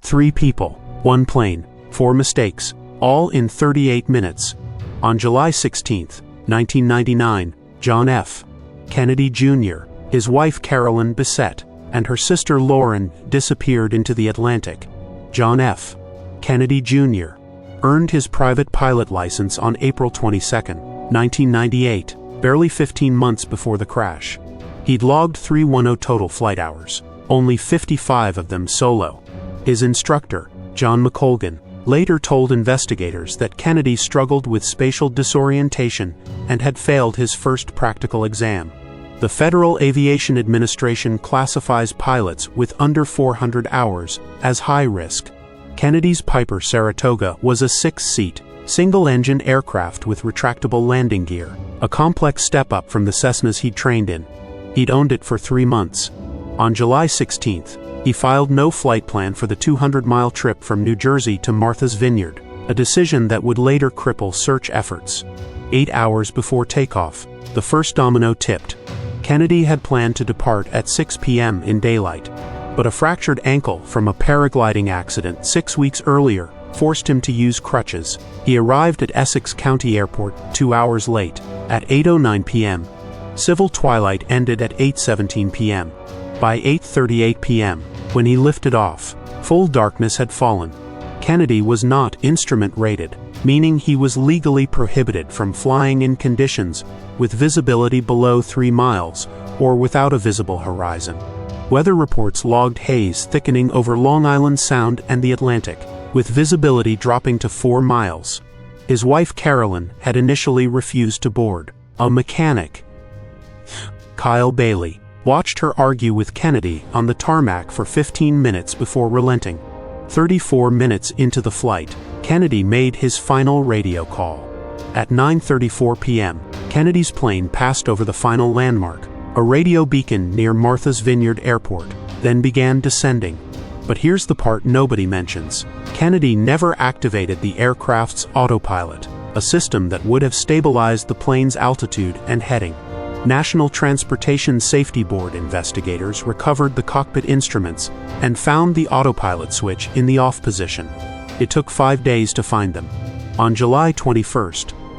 3 people, 1 plane, 4 mistakes, all in 38 minutes. On July 16, 1999, John F. Kennedy Jr., his wife Carolyn Bissett, and her sister Lauren disappeared into the Atlantic. John F. Kennedy Jr. earned his private pilot license on April 22, 1998, barely 15 months before the crash. He'd logged 310 total flight hours, only 55 of them solo. His instructor, John McColgan, later told investigators that Kennedy struggled with spatial disorientation and had failed his first practical exam. The Federal Aviation Administration classifies pilots with under 400 hours as high risk. Kennedy's Piper Saratoga was a 6-seat, single-engine aircraft with retractable landing gear, a complex step up from the Cessnas he'd trained in. He'd owned it for 3 months. On July 16th, he filed no flight plan for the 200-mile trip from New Jersey to Martha's Vineyard, a decision that would later cripple search efforts. 8 hours before takeoff, the first domino tipped. Kennedy had planned to depart at 6 p.m. in daylight, but a fractured ankle from a paragliding accident 6 weeks earlier forced him to use crutches. He arrived at Essex County Airport 2 hours late, at 8:09 p.m. Civil twilight ended at 8:17 p.m. By 8:38 p.m., when he lifted off, full darkness had fallen. Kennedy was not instrument-rated, meaning he was legally prohibited from flying in conditions with visibility below 3 miles or without a visible horizon. Weather reports logged haze thickening over Long Island Sound and the Atlantic, with visibility dropping to 4 miles. His wife Carolyn had initially refused to board. A mechanic, Kyle Bailey, watched her argue with Kennedy on the tarmac for 15 minutes before relenting. 34 minutes into the flight, Kennedy made his final radio call. At 9:34 p.m., Kennedy's plane passed over the final landmark, a radio beacon near Martha's Vineyard Airport, then began descending. But here's the part nobody mentions. Kennedy never activated the aircraft's autopilot, a system that would have stabilized the plane's altitude and heading. National Transportation Safety Board investigators recovered the cockpit instruments and found the autopilot switch in the off position. It took 5 days to find them. On July 21,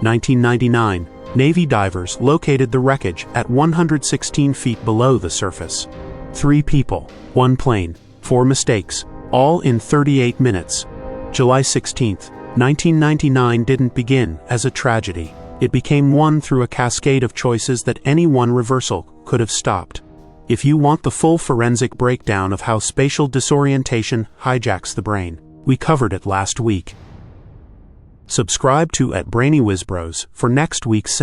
1999, Navy divers located the wreckage at 116 feet below the surface. 3 people, 1 plane, 4 mistakes, all in 38 minutes. July 16, 1999 didn't begin as a tragedy. It became one through a cascade of choices that any one reversal could have stopped. If you want the full forensic breakdown of how spatial disorientation hijacks the brain, we covered it last week. Subscribe to @BrainyWhizBros for next week's